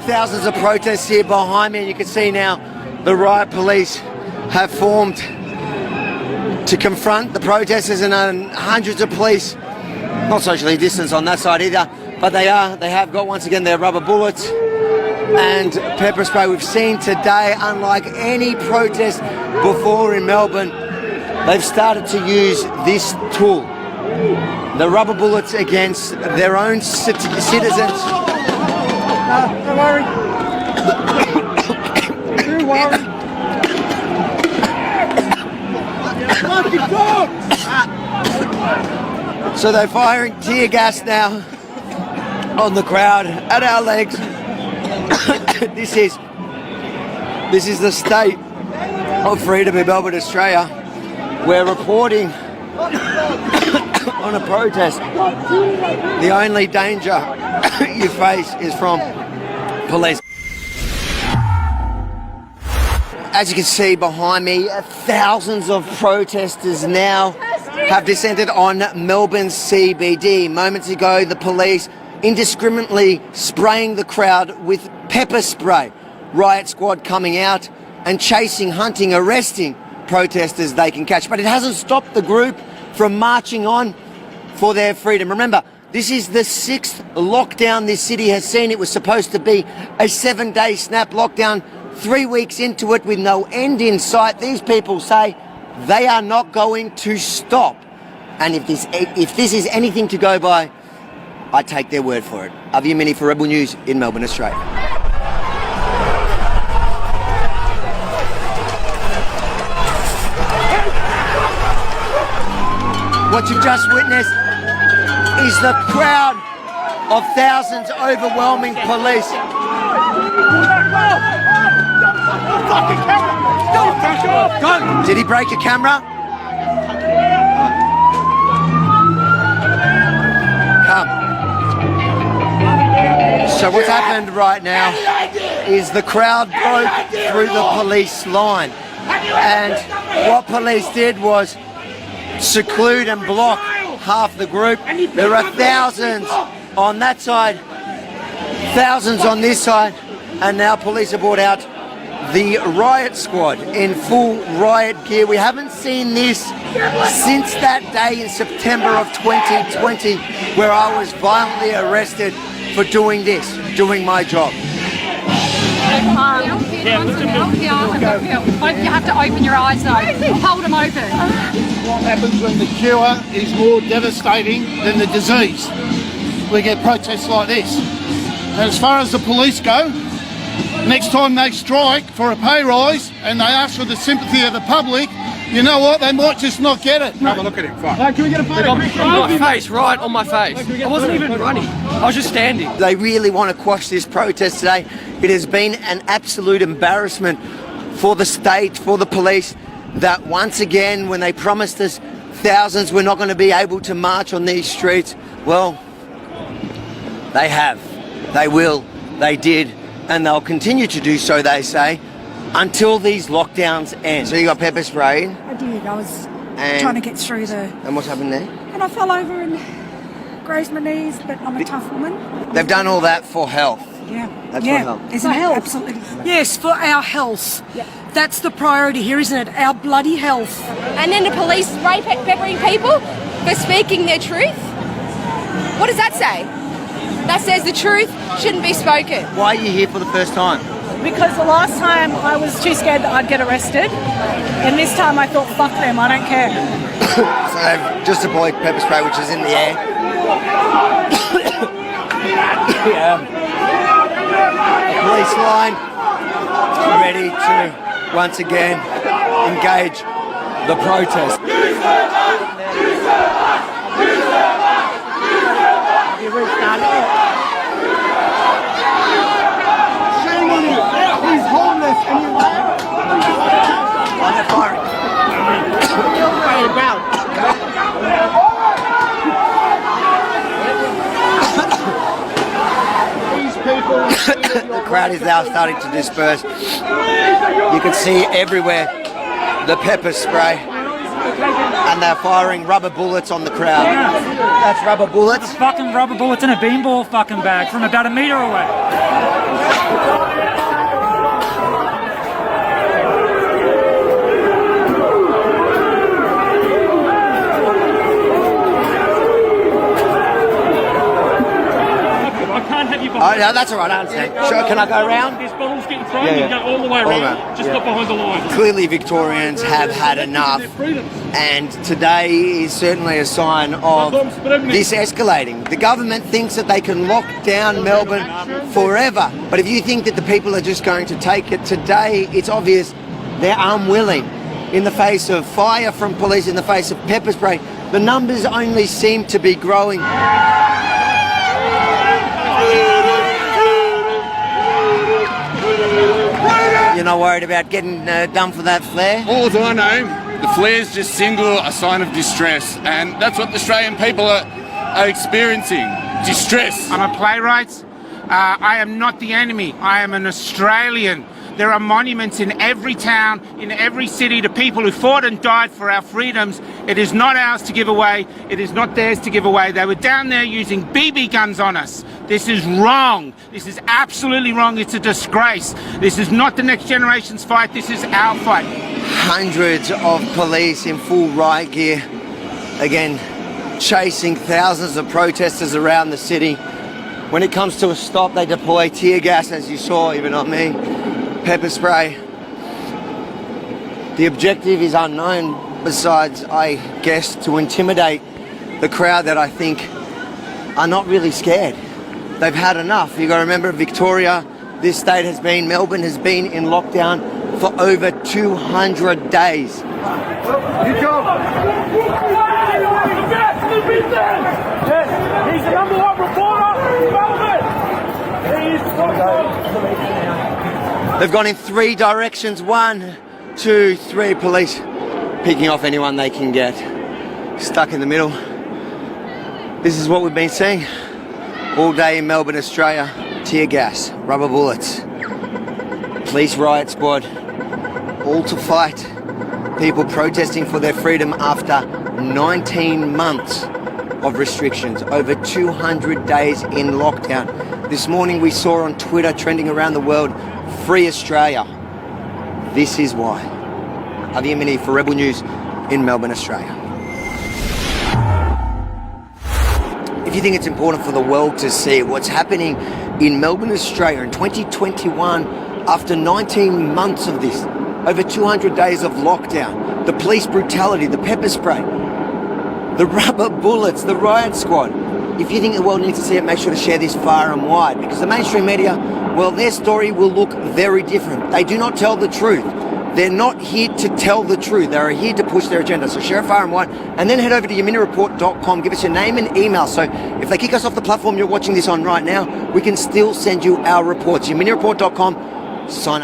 thousands of protests here behind me, and you can see now the riot police have formed to confront the protesters, and hundreds of police, not socially distanced on that side either, but they have got once again their rubber bullets and pepper spray. We've seen today, unlike any protest before in Melbourne, they've started to use this tool, the rubber bullets, against their own citizens. Don't worry. Don't worry. So they're firing tear gas now on the crowd, at our legs. This is the state of freedom in Melbourne, Australia. We're reporting on a protest. The only danger you face is from police. As you can see behind me, thousands of protesters now have descended on Melbourne's CBD. Moments ago, the police indiscriminately spraying the crowd with pepper spray. Riot squad coming out and chasing, hunting, arresting protesters they can catch. But it hasn't stopped the group from marching on for their freedom. Remember, this is the 6th lockdown this city has seen. It was supposed to be a 7-day snap lockdown. 3 weeks into it with no end in sight, these people say they are not going to stop. And if this is anything to go by, I take their word for it. Avi Mini for Rebel News in Melbourne, Australia. What you've just witnessed is the crowd of thousands overwhelming police. Did he break your camera? Come. So what's happened right now is the crowd broke through the police line, and what police did was seclude and block half the group. There are thousands on that side, thousands on this side, and now police have brought out the riot squad in full riot gear. We haven't seen this since that day in September of 2020 where I was violently arrested for doing this, doing my job. You have to open your eyes though. Hold them open. What happens when the cure is more devastating than the disease? We get protests like this. And as far as the police go, next time they strike for a pay rise and they ask for the sympathy of the public, you know what, they might just not get it. Have a look at him, fine. Can we get a photo? On my face, right on my face. I wasn't even running, I was just standing. They really want to quash this protest today. It has been an absolute embarrassment for the state, for the police, that once again, when they promised us thousands were not going to be able to march on these streets, well, they have, they will, they did, and they'll continue to do so, they say, until these lockdowns end. So you got pepper spray? I did. I was trying to get through the... And what's happened there? And I fell over and grazed my knees, but I'm a tough woman. They've done all that for health. Yeah. That's for health. Isn't it? Absolutely. Yes, for our health. Yeah. That's the priority here, isn't it? Our bloody health. And then the police spray peppering people for speaking their truth? What does that say? That says the truth shouldn't be spoken. Why are you here for the first time? Because the last time I was too scared that I'd get arrested, and this time I thought, fuck them, I don't care. So they've just deployed pepper spray, which is in the air. The police line ready to once again engage the protest. Shame on him. He's homeless and he's On the firing. The crowd is now starting to disperse. You can see everywhere the pepper spray, and they're firing rubber bullets on the crowd. That's rubber bullets. Fucking rubber bullets in a beanball fucking bag from about a metre away. no, that's all right, I understand. Sure, can I go around? There's bottles getting thrown, Yeah, you yeah. go all the way All around, around, just yeah. not behind the line. Clearly Victorians have had enough, and today is certainly a sign of this escalating. The government thinks that they can lock down Melbourne forever, but if you think that the people are just going to take it today, it's obvious they're unwilling. In the face of fire from police, in the face of pepper spray, the numbers only seem to be growing. You're not worried about getting done for that flare? All I know, the flares just signal a sign of distress, and that's what the Australian people are experiencing, distress. I'm a playwright. I am not the enemy. I am an Australian. There are monuments in every town, in every city to people who fought and died for our freedoms. It is not ours to give away. It is not theirs to give away. They were down there using BB guns on us. This is wrong. This is absolutely wrong. It's a disgrace. This is not the next generation's fight. This is our fight. Hundreds of police in full riot gear, again, chasing thousands of protesters around the city. When it comes to a stop, they deploy tear gas, as you saw, even on me, pepper spray. The objective is unknown, besides, I guess, to intimidate the crowd that I think are not really scared. They've had enough. You've got to remember, Victoria, this state has been, Melbourne has been in lockdown for over 200 days. He's the number one reporter in Melbourne. They've gone in three directions. 1, 2, 3. Police picking off anyone they can get. Stuck in the middle. This is what we've been seeing all day in Melbourne, Australia. Tear gas, rubber bullets, police riot squad, all to fight people protesting for their freedom after 19 months of restrictions, over 200 days in lockdown. This morning we saw on Twitter, trending around the world, Free Australia. This is why. Javier Mini for Rebel News in Melbourne, Australia. If you think it's important for the world to see what's happening in Melbourne, Australia in 2021, after 19 months of this, over 200 days of lockdown, the police brutality, the pepper spray, the rubber bullets, the riot squad. If you think the world needs to see it, make sure to share this far and wide, because the mainstream media, well, their story will look very different. They do not tell the truth. They're not here to tell the truth. They're here to push their agenda. So share it far and wide, and then head over to yaminireport.com. Give us your name and email. So if they kick us off the platform you're watching this on right now, we can still send you our reports. yaminireport.com. Sign up.